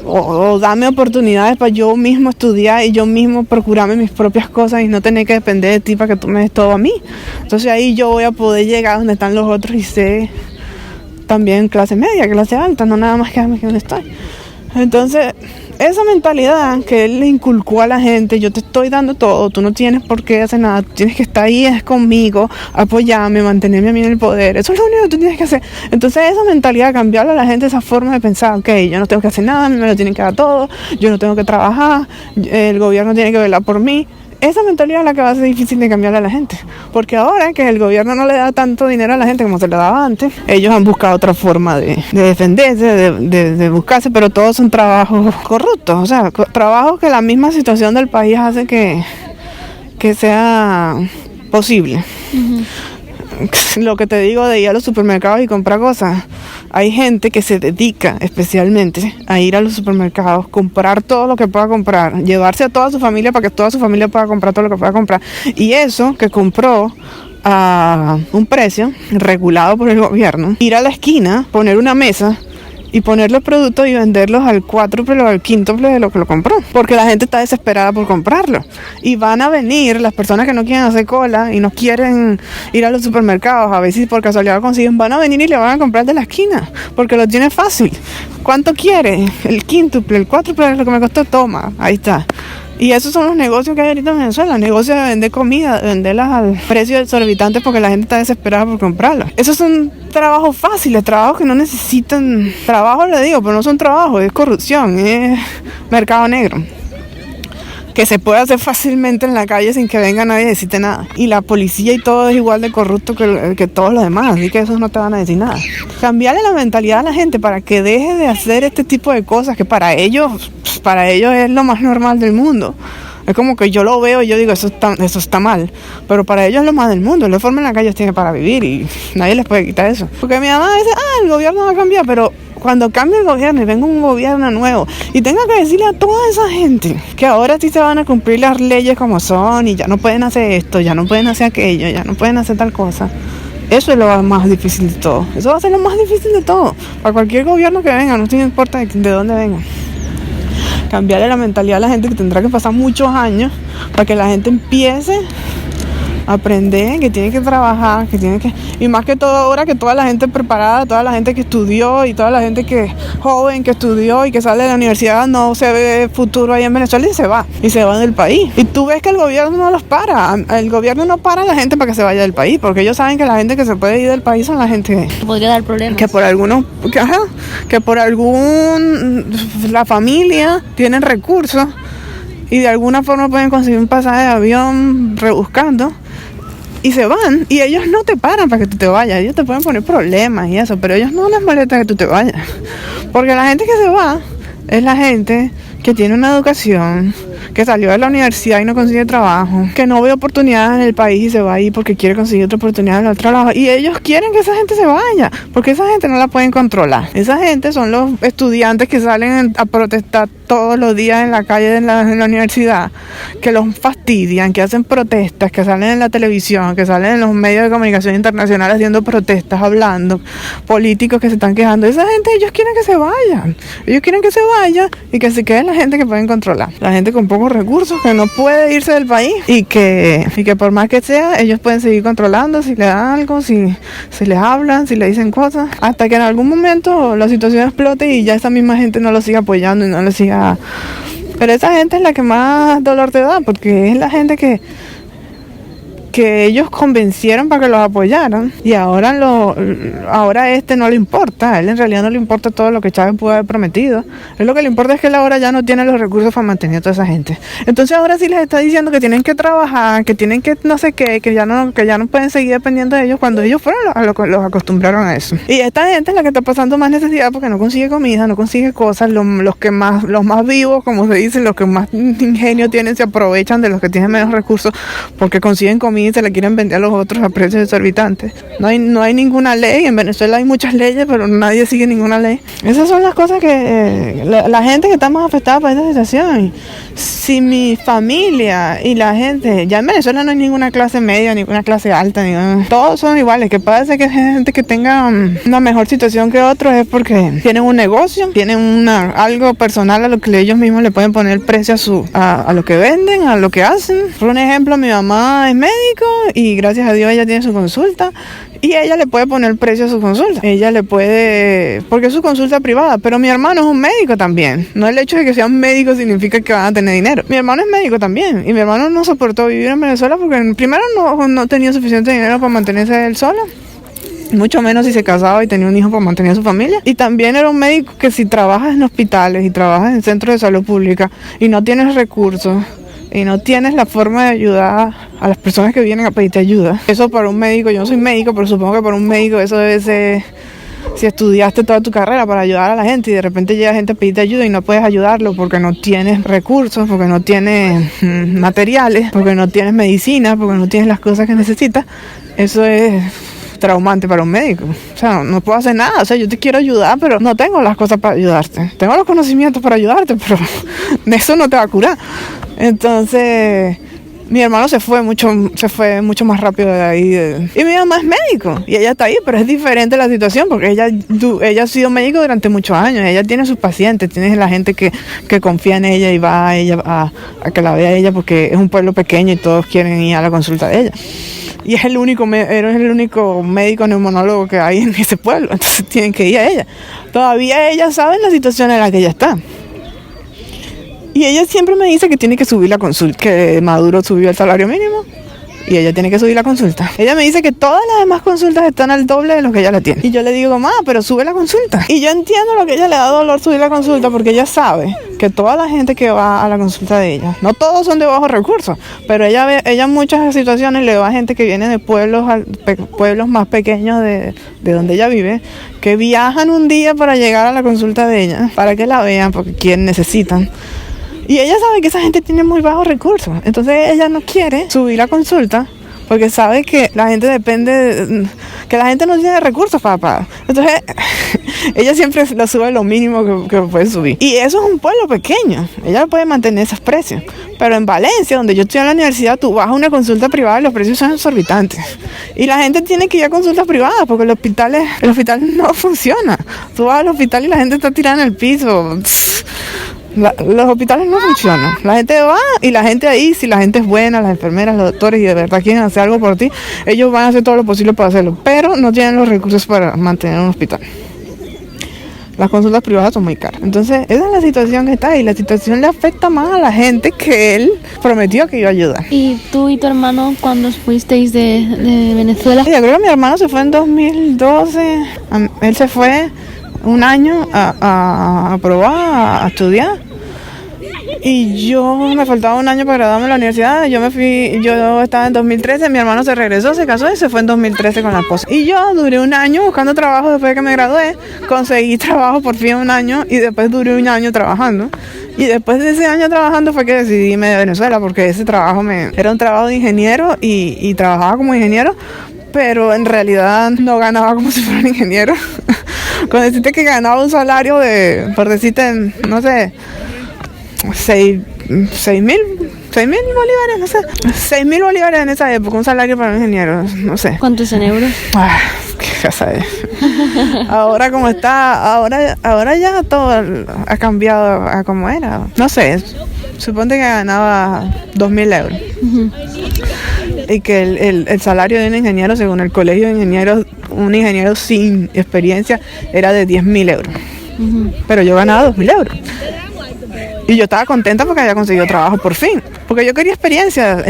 O darme oportunidades para yo mismo estudiar y yo mismo procurarme mis propias cosas y no tener que depender de ti para que tú me des todo a mí. Entonces ahí yo voy a poder llegar a donde están los otros y ser también clase media, clase alta, no nada más quedarme aquí donde estoy. Entonces, esa mentalidad que él le inculcó a la gente, yo te estoy dando todo, tú no tienes por qué hacer nada, tú tienes que estar ahí es conmigo, apoyarme, mantenerme a mí en el poder, eso es lo único que tú tienes que hacer. Entonces esa mentalidad, cambiarle a la gente esa forma de pensar, ok, yo no tengo que hacer nada, a mí me lo tienen que dar todo, yo no tengo que trabajar, el gobierno tiene que velar por mí. Esa mentalidad es la que va a ser difícil de cambiarle a la gente, porque ahora que el gobierno no le da tanto dinero a la gente como se le daba antes, ellos han buscado otra forma de defenderse, de buscarse, pero todos son trabajos corruptos, o sea, trabajos que la misma situación del país hace que sea posible. Lo que te digo de ir a los supermercados y comprar cosas, hay gente que se dedica especialmente a ir a los supermercados, comprar todo lo que pueda comprar, llevarse a toda su familia para que toda su familia pueda comprar todo lo que pueda comprar. Y eso que compró a un precio regulado por el gobierno, ir a la esquina, poner una mesa y poner los productos y venderlos al cuádruple o al quíntuple de lo que lo compró, porque la gente está desesperada por comprarlo. Y van a venir las personas que no quieren hacer cola y no quieren ir a los supermercados, a ver si por casualidad lo consiguen, van a venir y le van a comprar de la esquina, porque lo tiene fácil. ¿Cuánto quiere? El quíntuple, el cuádruple de lo que me costó, toma, ahí está. Y esos son los negocios que hay ahorita en Venezuela, negocios de vender comida, de venderlas al precio exorbitante porque la gente está desesperada por comprarlas. Esos son trabajos fáciles, trabajos que no necesitan trabajo, le digo, pero no son trabajos, es corrupción, es mercado negro, que se puede hacer fácilmente en la calle sin que venga nadie a decirte nada. Y la policía y todo es igual de corrupto que todos los demás, así que esos no te van a decir nada. Cambiarle la mentalidad a la gente para que deje de hacer este tipo de cosas que para ellos es lo más normal del mundo. Es como que yo lo veo y yo digo, eso está mal, pero para ellos es lo más del mundo, la forma en la que ellos tienen para vivir y nadie les puede quitar eso. Porque mi mamá dice, el gobierno va a cambiar, pero cuando cambie el gobierno y venga un gobierno nuevo y tenga que decirle a toda esa gente que ahora sí se van a cumplir las leyes como son y ya no pueden hacer esto, ya no pueden hacer aquello, ya no pueden hacer tal cosa. Eso es lo más difícil de todo. Eso va a ser lo más difícil de todo. Para cualquier gobierno que venga, no importa de dónde venga. Cambiarle la mentalidad a la gente, que tendrá que pasar muchos años para que la gente empiece a aprender que tiene que trabajar, y más que todo ahora que toda la gente preparada, toda la gente que estudió y toda la gente que joven que estudió y que sale de la universidad no se ve futuro ahí en Venezuela y se va del país. Y tú ves que el gobierno no los para, el gobierno no para a la gente para que se vaya del país, porque ellos saben que la gente que se puede ir del país son la gente que podría dar problemas, que por la familia tienen recursos y de alguna forma pueden conseguir un pasaje de avión rebuscando y se van, y ellos no te paran para que tú te vayas, ellos te pueden poner problemas y eso, pero ellos no les molesta que tú te vayas, porque la gente que se va es la gente que tiene una educación, que salió de la universidad y no consigue trabajo, que no ve oportunidades en el país y se va ahí porque quiere conseguir otra oportunidad en otro lado. Y ellos quieren que esa gente se vaya, porque esa gente no la pueden controlar. Esa gente son los estudiantes que salen a protestar todos los días en la calle en la universidad, que los fastidian, que hacen protestas, que salen en la televisión, que salen en los medios de comunicación internacionales haciendo protestas, hablando, políticos que se están quejando. Esa gente, ellos quieren que se vayan. Ellos quieren que se vaya y que se quede la gente que pueden controlar. La gente con pocos recursos, que no puede irse del país y que por más que sea, ellos pueden seguir controlando si le dan algo, si les hablan, si le dicen cosas, hasta que en algún momento la situación explote y ya esa misma gente no lo siga apoyando y no lo siga. Pero esa gente es la que más dolor te da, porque es la gente que ellos convencieron para que los apoyaran y ahora a este no le importa, a él en realidad no le importa todo lo que Chávez pudo haber prometido, lo que le importa es que él ahora ya no tiene los recursos para mantener a toda esa gente. Entonces ahora sí les está diciendo que tienen que trabajar, que tienen que no sé qué, que ya no pueden seguir dependiendo de ellos cuando ellos fueron los acostumbraron a eso. Y esta gente es la que está pasando más necesidad porque no consigue comida, no consigue cosas, los más vivos, como se dice, los que más ingenio tienen, se aprovechan de los que tienen menos recursos porque consiguen comida y se la quieren vender a los otros a precios exorbitantes. No hay ninguna ley. En Venezuela hay muchas leyes, pero nadie sigue ninguna ley. Esas son las cosas que la gente que está más afectada por esta situación. Si mi familia y la gente, ya en Venezuela no hay ninguna clase media, ninguna clase alta, todos son iguales. Que puede que hay gente que tenga una mejor situación que otros es porque tienen un negocio, tienen algo personal a lo que ellos mismos le pueden poner precio a lo que venden, a lo que hacen. Por un ejemplo, mi mamá es médico y gracias a Dios ella tiene su consulta y ella le puede poner precio a su consulta. Ella le puede, porque es su consulta privada, pero mi hermano es un médico también. No el hecho de que sea un médico significa que van a tener dinero. Mi hermano es médico también y mi hermano no soportó vivir en Venezuela porque primero no tenía suficiente dinero para mantenerse él solo. Mucho menos si se casaba y tenía un hijo para mantener a su familia. Y también era un médico que si trabajas en hospitales y trabajas en centros de salud pública y no tienes recursos y no tienes la forma de ayudar a las personas que vienen a pedirte ayuda. Eso para un médico, yo no soy médico, pero supongo que para un médico eso debe ser, si estudiaste toda tu carrera para ayudar a la gente y de repente llega gente a pedirte ayuda y no puedes ayudarlo porque no tienes recursos, porque no tienes materiales, porque no tienes medicina, porque no tienes las cosas que necesitas. Eso es traumante para un médico. O sea, no puedo hacer nada. O sea, yo te quiero ayudar, pero no tengo las cosas para ayudarte. Tengo los conocimientos para ayudarte, pero eso no te va a curar. Entonces, mi hermano se fue mucho más rápido de ahí. Y mi mamá es médico y ella está ahí, pero es diferente la situación porque ella ha sido médico durante muchos años. Ella tiene sus pacientes, tiene la gente que confía en ella y va a ella a que la vea a ella porque es un pueblo pequeño y todos quieren ir a la consulta de ella. Y es el único médico neumonólogo que hay en ese pueblo, entonces tienen que ir a ella. Todavía ella sabe la situación en la que ella está. Y ella siempre me dice que tiene que subir la consulta, que Maduro subió el salario mínimo y ella tiene que subir la consulta. Ella me dice que todas las demás consultas están al doble de lo que ella la tiene. Y yo le digo, mamá, pero sube la consulta. Y yo entiendo lo que ella le da dolor subir la consulta porque ella sabe que toda la gente que va a la consulta de ella, no todos son de bajos recursos, pero ella en muchas situaciones le va a gente que viene de pueblos más pequeños de donde ella vive, que viajan un día para llegar a la consulta de ella, para que la vean porque necesitan. Y ella sabe que esa gente tiene muy bajos recursos. Entonces ella no quiere subir la consulta porque sabe que la gente que la gente no tiene recursos para pagar. Entonces ella siempre lo sube lo mínimo que puede subir. Y eso es un pueblo pequeño. Ella puede mantener esos precios. Pero en Valencia, donde yo estoy en la universidad, tú vas a una consulta privada y los precios son exorbitantes. Y la gente tiene que ir a consultas privadas porque el hospital no funciona. Tú vas al hospital y la gente está tirada en el piso. Los hospitales no funcionan. La gente va y la gente ahí, si la gente es buena, las enfermeras, los doctores y de verdad quieren hacer algo por ti, ellos van a hacer todo lo posible para hacerlo, pero no tienen los recursos para mantener un hospital. Las consultas privadas son muy caras. Entonces, esa es la situación que está y la situación le afecta más a la gente que él prometió que iba a ayudar. ¿Y tú y tu hermano cuándo fuisteis de Venezuela? Yo creo que mi hermano se fue en 2012. Él se fue un año a probar, a estudiar. Y yo me faltaba un año para graduarme en la universidad. Yo estaba en 2013, mi hermano se regresó, se casó y se fue en 2013 con la esposa. Y yo duré un año buscando trabajo después de que me gradué. Conseguí trabajo por fin un año y después duré un año trabajando. Y después de ese año trabajando fue que decidí irme de Venezuela porque ese trabajo era un trabajo de ingeniero y trabajaba como ingeniero, pero en realidad no ganaba como si fuera un ingeniero. Con decirte que ganaba un salario por decirte, no sé, 6.000 bolívares, no sé. 6.000 bolívares en esa época, un salario para un ingeniero, no sé. ¿Cuánto es en euros? Qué sabes. Ahora como está, ahora ya todo ha cambiado a como era. No sé, suponte que ganaba 2.000 euros. Uh-huh. Y que el salario de un ingeniero, según el colegio de ingenieros, un ingeniero sin experiencia era de 10.000 euros. Uh-huh. Pero yo ganaba 2.000 euros. Y yo estaba contenta porque había conseguido trabajo por fin. Porque yo quería experiencia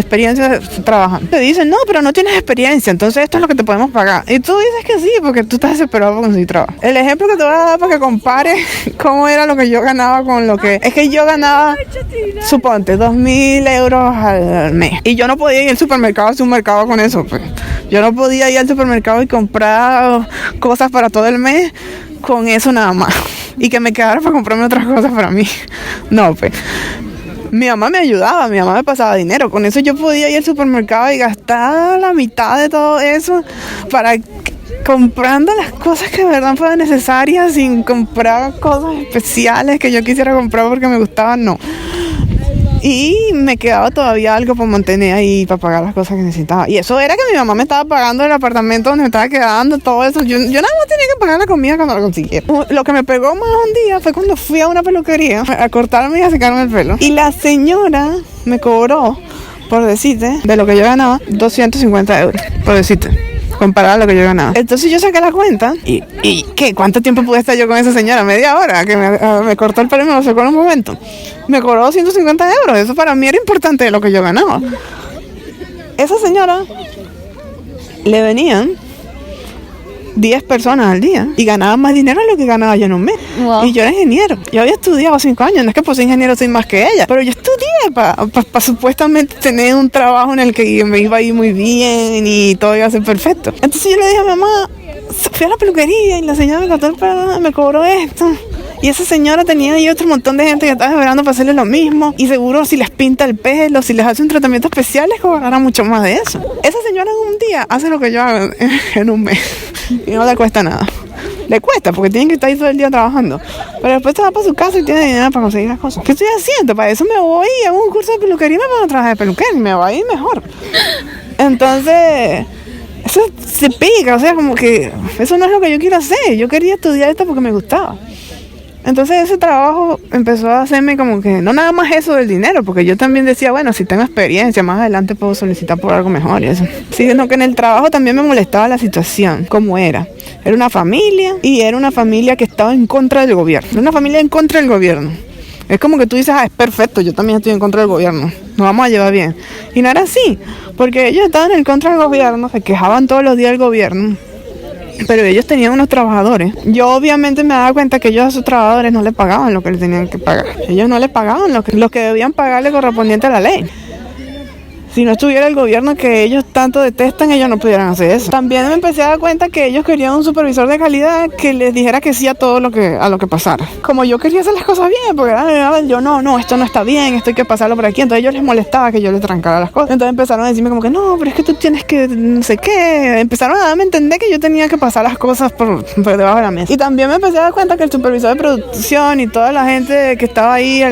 trabajando. Te dicen, no, pero no tienes experiencia, entonces esto es lo que te podemos pagar. Y tú dices que sí, porque tú estás desesperado por conseguir trabajo. El ejemplo que te voy a dar para que compares cómo era lo que yo ganaba con lo que... Es que yo ganaba, suponte, 2.000 euros al mes. Y yo no podía ir al supermercado a hacer un mercado con eso. Pues. Yo no podía ir al supermercado y comprar cosas para todo el mes con eso nada más. Y que me quedara para comprarme otras cosas para mí. No, pues... Mi mamá me ayudaba, mi mamá me pasaba dinero. Con eso yo podía ir al supermercado y gastar la mitad de todo eso para comprando las cosas que de verdad fueran necesarias, sin comprar cosas especiales que yo quisiera comprar porque me gustaban, no. Y me quedaba todavía algo para mantener ahí, para pagar las cosas que necesitaba. Y eso era que mi mamá me estaba pagando el apartamento donde me estaba quedando, todo eso. Yo nada más tenía que pagar la comida cuando la consiguiera. Lo que me pegó más un día fue cuando fui a una peluquería a cortarme y a secarme el pelo. Y la señora me cobró, por decirte, de lo que yo ganaba, 250 euros, por decirte. Comparado a lo que yo ganaba. Entonces yo saqué la cuenta y ¿qué? ¿Cuánto tiempo pude estar yo con esa señora? Media hora, que me cortó el pelo y me lo secó en un momento. Me cobró 250 euros. Eso para mí era importante de lo que yo ganaba. Esa señora le venían 10 personas al día y ganaba más dinero de lo que ganaba yo en un mes. Wow. Y yo era ingeniero. Yo había estudiado 5 años. No es que por ser ingeniero soy más que ella, pero yo estudié para supuestamente tener un trabajo en el que me iba a ir muy bien y todo iba a ser perfecto. Entonces yo le dije a mi mamá, fui a la peluquería y la señora me cortó el pelo, me cobró esto. Y esa señora tenía ahí otro montón de gente que estaba esperando para hacerle lo mismo. Y seguro si les pinta el pelo, si les hace un tratamiento especial, les cobrará mucho más de eso. Esa señora en un día hace lo que yo hago en un mes. Y no le cuesta nada. Le cuesta porque tienen que estar ahí todo el día trabajando. Pero después se va para su casa y tiene dinero para conseguir las cosas. ¿Qué estoy haciendo? Para eso me voy a un curso de peluquería y me pongo a trabajar de peluquero y me va a ir mejor. Entonces, eso se pica, o sea, como que eso no es lo que yo quiero hacer. Yo quería estudiar esto porque me gustaba. Entonces ese trabajo empezó a hacerme como que, no nada más eso del dinero, porque yo también decía, bueno, si tengo experiencia, más adelante puedo solicitar por algo mejor y eso. Sino que en el trabajo también me molestaba la situación, cómo era. Era una familia y era una familia que estaba en contra del gobierno. Era una familia en contra del gobierno. Es como que tú dices, es perfecto, yo también estoy en contra del gobierno, nos vamos a llevar bien. Y no era así, porque ellos estaban en contra del gobierno, se quejaban todos los días del gobierno. Pero ellos tenían unos trabajadores. Yo obviamente me daba cuenta que ellos a sus trabajadores no les pagaban lo que les tenían que pagar. Ellos no les pagaban lo que debían pagarle correspondiente a la ley. Si no estuviera el gobierno que ellos tanto detestan, ellos no pudieran hacer eso. También me empecé a dar cuenta que ellos querían un supervisor de calidad que les dijera que sí a todo lo que pasara. Como yo quería hacer las cosas bien, porque yo no, esto no está bien, esto hay que pasarlo por aquí. Entonces a ellos les molestaba que yo les trancara las cosas. Entonces empezaron a decirme como que no, pero es que tú tienes que no sé qué. Empezaron a darme a entender que yo tenía que pasar las cosas por debajo de la mesa. Y también me empecé a dar cuenta que el supervisor de producción y toda la gente que estaba ahí,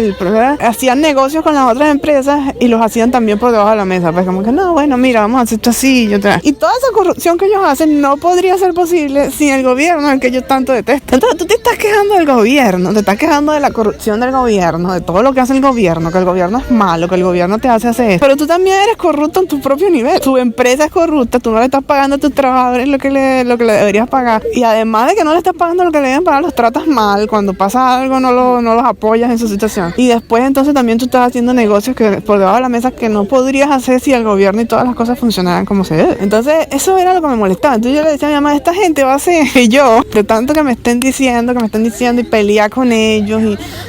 hacían negocios con las otras empresas y los hacían también por debajo de la mesa. Pues como que no, bueno, mira, vamos a hacer esto así y toda esa corrupción que ellos hacen no podría ser posible sin el gobierno, el que ellos tanto detestan. Entonces tú te estás quejando del gobierno, te estás quejando de la corrupción del gobierno, de todo lo que hace el gobierno, que el gobierno es malo, que el gobierno te hace hacer eso. Pero tú también eres corrupto en tu propio nivel. Tu empresa es corrupta, tú no le estás pagando a tus trabajadores lo que le deberías pagar. Y además de que no le estás pagando lo que le deben pagar, los tratas mal. Cuando pasa algo no los apoyas en su situación. Y después entonces también tú estás haciendo negocios que por debajo de la mesa que no podrías hacer si el gobierno y todas las cosas funcionaran como se debe. Entonces eso era lo que me molestaba. Entonces yo le decía a mi mamá, esta gente va a hacer y yo, de tanto que me estén diciendo y pelear con ellos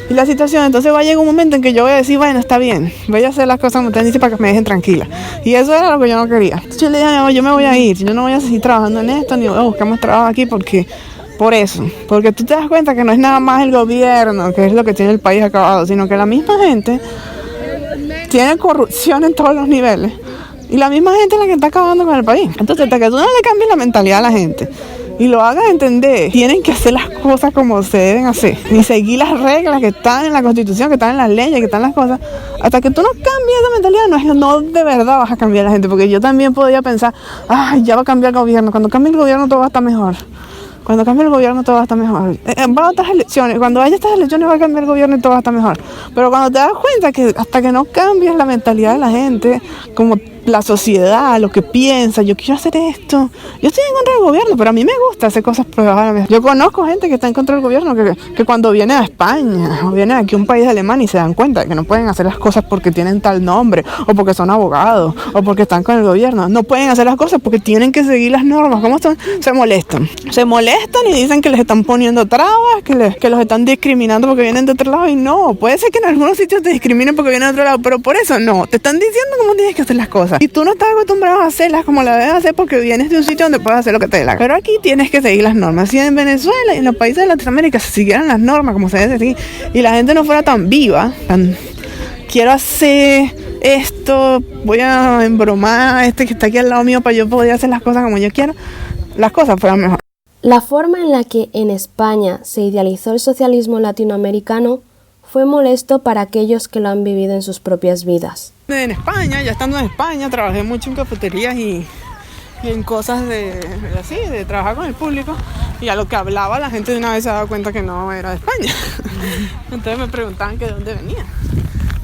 y la situación, entonces va a llegar un momento en que yo voy a decir, bueno, está bien, voy a hacer las cosas como ustedes dicen para que me dejen tranquila. Y eso era lo que yo no quería. Entonces yo le dije a mi mamá, yo me voy a ir, yo no voy a seguir trabajando en esto, ni voy a buscar más trabajo aquí porque tú te das cuenta que no es nada más el gobierno, que es lo que tiene el país acabado, sino que la misma gente tiene corrupción en todos los niveles. Y la misma gente es la que está acabando con el país. Entonces, hasta que tú no le cambies la mentalidad a la gente y lo hagas entender, tienen que hacer las cosas como se deben hacer. Y seguir las reglas que están en la Constitución, que están en las leyes, que están en las cosas. Hasta que tú no cambies esa mentalidad, no de verdad vas a cambiar a la gente. Porque yo también podía pensar, ay, ya va a cambiar el gobierno. Cuando cambie el gobierno todo va a estar mejor. Cuando cambie el gobierno todo va a estar mejor. Van a otras elecciones. Cuando haya estas elecciones va a cambiar el gobierno y todo va a estar mejor. Pero cuando te das cuenta que hasta que no cambies la mentalidad de la gente, como la sociedad, lo que piensa, yo quiero hacer esto. Yo estoy en contra del gobierno, pero a mí me gusta hacer cosas por debajo de la mesa. Yo conozco gente que está en contra del gobierno, que cuando viene a España o viene aquí a un país de Alemania y se dan cuenta de que no pueden hacer las cosas porque tienen tal nombre, o porque son abogados, o porque están con el gobierno. No pueden hacer las cosas porque tienen que seguir las normas. ¿Cómo son? Se molestan y dicen que les están poniendo trabas, que los están discriminando porque vienen de otro lado. Y no, puede ser que en algunos sitios te discriminen porque vienen de otro lado, pero por eso no. Te están diciendo cómo tienes que hacer las cosas. Y tú no estás acostumbrado a hacerlas como las debes hacer porque vienes de un sitio donde puedes hacer lo que te dé la gana. Pero aquí tienes que seguir las normas. Si en Venezuela y en los países de Latinoamérica se siguieran las normas como se debe seguir y la gente no fuera tan viva, quiero hacer esto, voy a embromar a este que está aquí al lado mío para yo poder hacer las cosas como yo quiero, las cosas fueran mejor. La forma en la que en España se idealizó el socialismo latinoamericano fue molesto para aquellos que lo han vivido en sus propias vidas. En España, ya estando en España, trabajé mucho en cafeterías y en cosas de trabajar con el público, y a lo que hablaba la gente de una vez se daba cuenta que no era de España. Entonces me preguntaban que de dónde venía.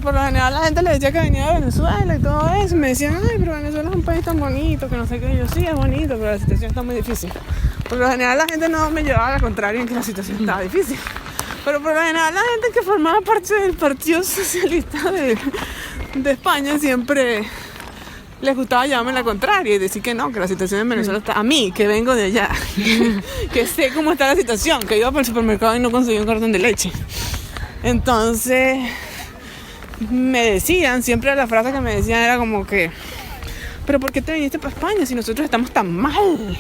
Por lo general la gente le decía que venía de Venezuela y todo eso, y me decían, ay, pero Venezuela es un país tan bonito, que no sé qué. Y yo, sí, es bonito, pero la situación está muy difícil. Por lo general la gente no me llevaba a la contraria en que la situación estaba difícil. Pero por lo general la gente que formaba parte del Partido Socialista de España siempre les gustaba llevarme la contraria y decir que no, que la situación en Venezuela está... A mí, que vengo de allá, que sé cómo está la situación, que iba por el supermercado y no conseguí un cartón de leche. Entonces me decían, siempre la frase que me decían era como que, pero ¿por qué te viniste para España si nosotros estamos tan mal?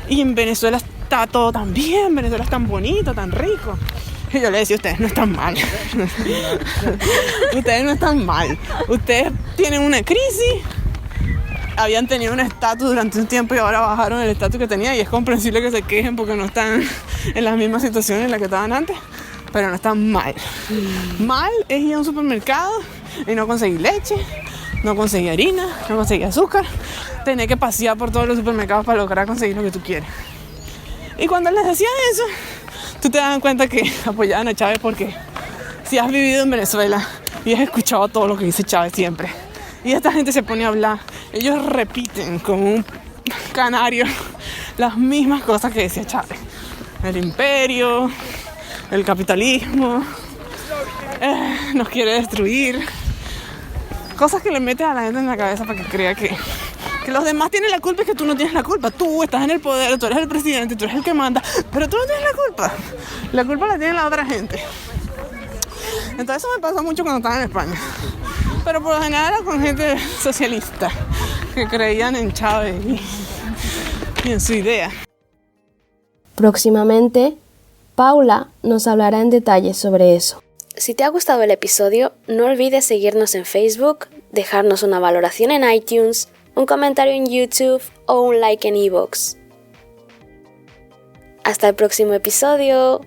Y en Venezuela está todo tan bien, Venezuela es tan bonito, tan rico. Y yo le decía, ustedes no están mal. Ustedes no están mal. Ustedes tienen una crisis. Habían tenido un estatus durante un tiempo y ahora bajaron el estatus que tenían, y es comprensible que se quejen porque no están en las mismas situaciones en las que estaban antes, pero no están mal. Mal es ir a un supermercado y no conseguir leche, no conseguir harina, no conseguir azúcar, tener que pasear por todos los supermercados para lograr conseguir lo que tú quieres. Y cuando les decía eso, tú te das cuenta que apoyaban a Chávez, porque si has vivido en Venezuela y has escuchado todo lo que dice Chávez siempre, y esta gente se pone a hablar, ellos repiten como un canario las mismas cosas que decía Chávez. El imperio, el capitalismo, nos quiere destruir. Cosas que le metes a la gente en la cabeza para que crea que los demás tienen la culpa y que tú no tienes la culpa. Tú estás en el poder, tú eres el presidente, tú eres el que manda, pero tú no tienes la culpa. La culpa la tiene la otra gente. Entonces eso me pasó mucho cuando estaba en España. Pero por lo general era con gente socialista que creían en Chávez y en su idea. Próximamente, Paula nos hablará en detalle sobre eso. Si te ha gustado el episodio, no olvides seguirnos en Facebook, dejarnos una valoración en iTunes, un comentario en YouTube o un like en iVoox. Hasta el próximo episodio.